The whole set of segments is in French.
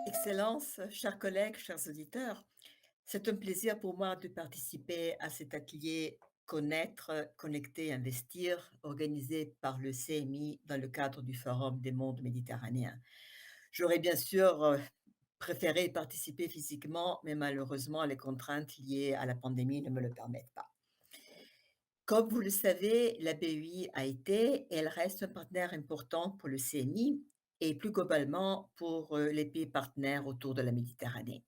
Excellence, chers collègues, chers auditeurs, c'est un plaisir pour moi de participer à cet atelier Connaître, connecter, investir, organisé par le CMI dans le cadre du Forum des mondes méditerranéens. J'aurais bien sûr préféré y participer physiquement, mais malheureusement, les contraintes liées à la pandémie ne me le permettent pas. Comme vous le savez, la BEI a été et elle reste un partenaire important pour le CMI et plus globalement pour les pays partenaires autour de la Méditerranée.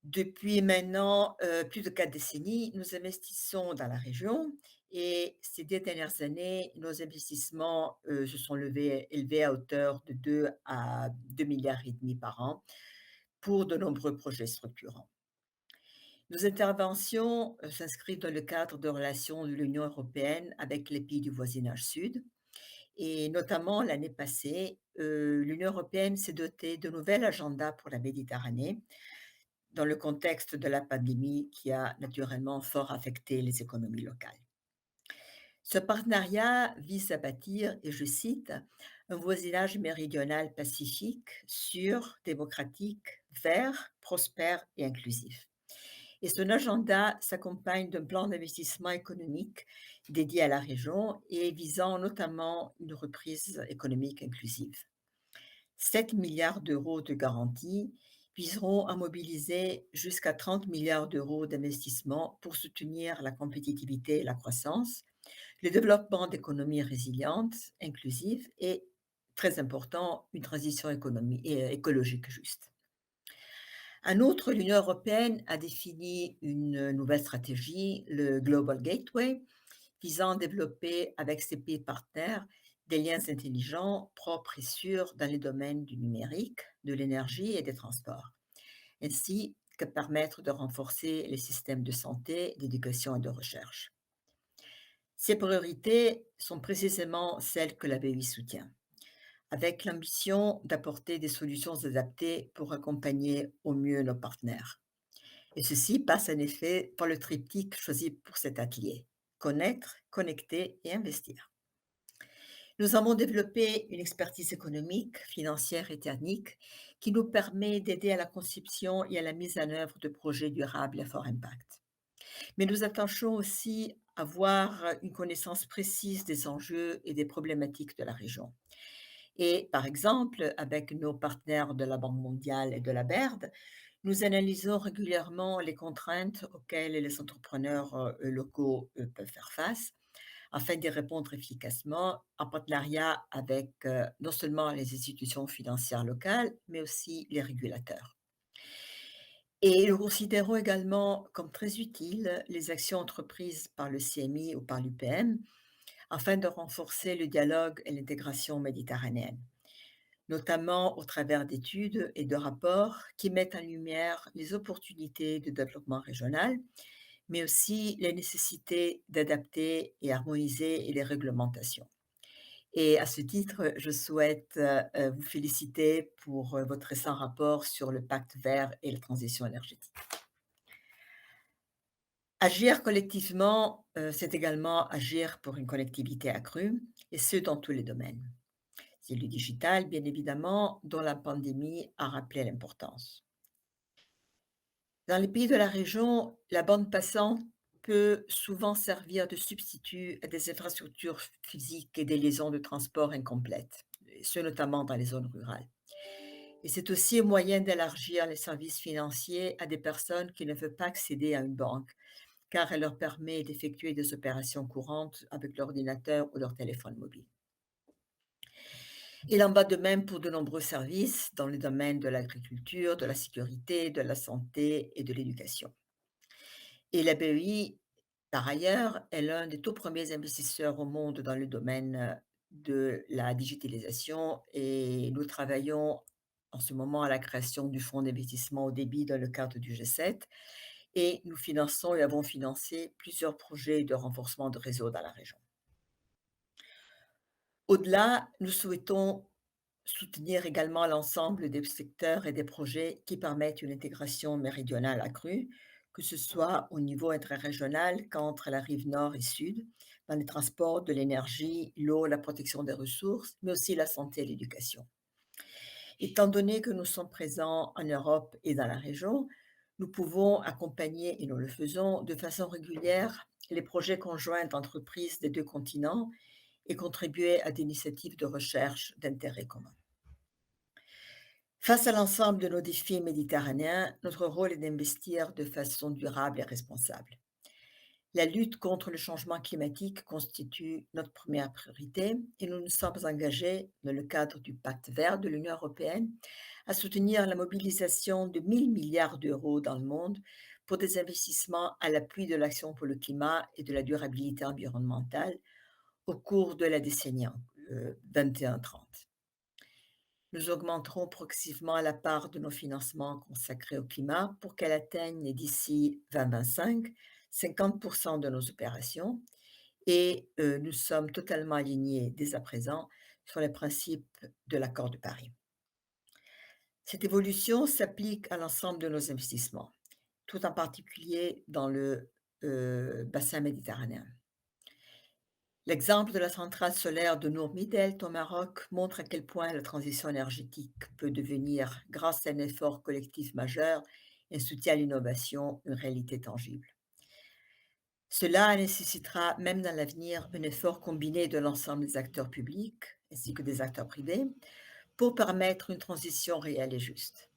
Depuis maintenant plus de 4 décennies, nous investissons dans la région et ces 2 dernières années, nos investissements se sont élevés à hauteur de 2 à 2,5 milliards par an pour de nombreux projets structurants. Nos interventions s'inscrivent dans le cadre de relations de l'Union européenne avec les pays du voisinage sud. Et notamment l'année passée, l'Union européenne s'est dotée de nouvel agenda pour la Méditerranée, dans le contexte de la pandémie qui a naturellement fort affecté les économies locales. Ce partenariat vise à bâtir, et je cite, un voisinage méridional pacifique, sûr, démocratique, vert, prospère et inclusif. Et son agenda s'accompagne d'un plan d'investissement économique dédié à la région et visant notamment une reprise économique inclusive. 7 milliards d'euros de garantie viseront à mobiliser jusqu'à 30 milliards d'euros d'investissement pour soutenir la compétitivité et la croissance, le développement d'économies résilientes, inclusives et, très important, une transition écologique juste. En outre, l'Union européenne a défini une nouvelle stratégie, le Global Gateway, visant à développer avec ses pays partenaires des liens intelligents, propres et sûrs dans les domaines du numérique, de l'énergie et des transports, ainsi que permettre de renforcer les systèmes de santé, d'éducation et de recherche. Ces priorités sont précisément celles que la BEI soutient, avec l'ambition d'apporter des solutions adaptées pour accompagner au mieux nos partenaires. Et ceci passe en effet par le triptyque choisi pour cet atelier: connaître, connecter et investir. Nous avons développé une expertise économique, financière et technique qui nous permet d'aider à la conception et à la mise en œuvre de projets durables à fort impact. Mais nous attachons aussi à avoir une connaissance précise des enjeux et des problématiques de la région. Et par exemple, avec nos partenaires de la Banque mondiale et de la BERD, nous analysons régulièrement les contraintes auxquelles les entrepreneurs locaux peuvent faire face afin d'y répondre efficacement en partenariat avec non seulement les institutions financières locales, mais aussi les régulateurs. Et nous considérons également comme très utiles les actions entreprises par le CMI ou par l'UPM afin de renforcer le dialogue et l'intégration méditerranéenne, notamment au travers d'études et de rapports qui mettent en lumière les opportunités de développement régional, mais aussi les nécessités d'adapter et harmoniser les réglementations. Et à ce titre, je souhaite vous féliciter pour votre récent rapport sur le pacte vert et la transition énergétique. Agir collectivement, c'est également agir pour une connectivité accrue, et ce dans tous les domaines. C'est le digital, bien évidemment, dont la pandémie a rappelé l'importance. Dans les pays de la région, la bande passante peut souvent servir de substitut à des infrastructures physiques et des liaisons de transport incomplètes, et ce notamment dans les zones rurales. Et c'est aussi un moyen d'élargir les services financiers à des personnes qui ne veulent pas accéder à une banque, car elle leur permet d'effectuer des opérations courantes avec l'ordinateur ou leur téléphone mobile. Il en va de même pour de nombreux services dans les domaines de l'agriculture, de la sécurité, de la santé et de l'éducation. Et la BEI, par ailleurs, est l'un des tout premiers investisseurs au monde dans le domaine de la digitalisation et nous travaillons en ce moment à la création du fonds d'investissement au débit dans le cadre du G7 et nous finançons et avons financé plusieurs projets de renforcement de réseau dans la région. Au-delà, nous souhaitons soutenir également l'ensemble des secteurs et des projets qui permettent une intégration méridionale accrue, que ce soit au niveau intrarégional qu'entre la rive nord et sud, dans les transports, de l'énergie, l'eau, la protection des ressources, mais aussi la santé et l'éducation. Étant donné que nous sommes présents en Europe et dans la région, nous pouvons accompagner, et nous le faisons, de façon régulière les projets conjoints d'entreprises des deux continents et contribuer à des initiatives de recherche d'intérêt commun. Face à l'ensemble de nos défis méditerranéens, notre rôle est d'investir de façon durable et responsable. La lutte contre le changement climatique constitue notre première priorité et nous nous sommes engagés, dans le cadre du pacte vert de l'Union européenne, à soutenir la mobilisation de 1 000 milliards d'euros dans le monde pour des investissements à l'appui de l'action pour le climat et de la durabilité environnementale au cours de la décennie 21-30. Nous augmenterons progressivement la part de nos financements consacrés au climat pour qu'elle atteigne d'ici 2025 50% de nos opérations et nous sommes totalement alignés dès à présent sur les principes de l'accord de Paris. Cette évolution s'applique à l'ensemble de nos investissements, tout en particulier dans le bassin méditerranéen. L'exemple de la centrale solaire de Nour Midelt au Maroc montre à quel point la transition énergétique peut devenir, grâce à un effort collectif majeur et un soutien à l'innovation, une réalité tangible. Cela nécessitera même dans l'avenir un effort combiné de l'ensemble des acteurs publics ainsi que des acteurs privés pour permettre une transition réelle et juste.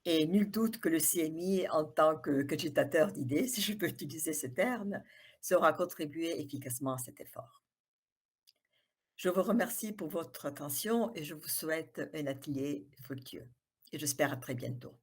Et nul doute que le CMI, en tant que cogitateur d'idées, si je peux utiliser ce terme, saura contribuer efficacement à cet effort. Je vous remercie pour votre attention et je vous souhaite un atelier fructueux et j'espère à très bientôt.